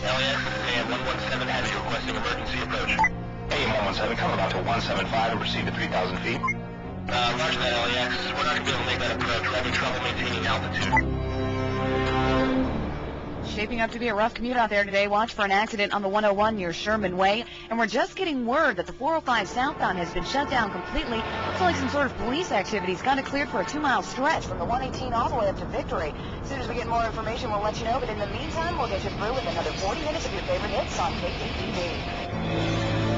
LAX, and 117 Heavy requesting emergency approach. Hey, 117, come about to 175 and proceed to 3,000 feet. Roger that, LAX. We're not going to be able to make that approach. We're having trouble maintaining altitude. Shaping up to be a rough commute out there today. Watch for an accident on the 101 near Sherman Way. And we're just getting word that the 405 southbound has been shut down completely. Looks like some sort of police activity's got it cleared for a 2-mile stretch from the 118 all the way up to Victory. As soon as we get more information, we'll let you know. But in the meantime, we'll get you through with another 40 minutes of your favorite hits on KKTV.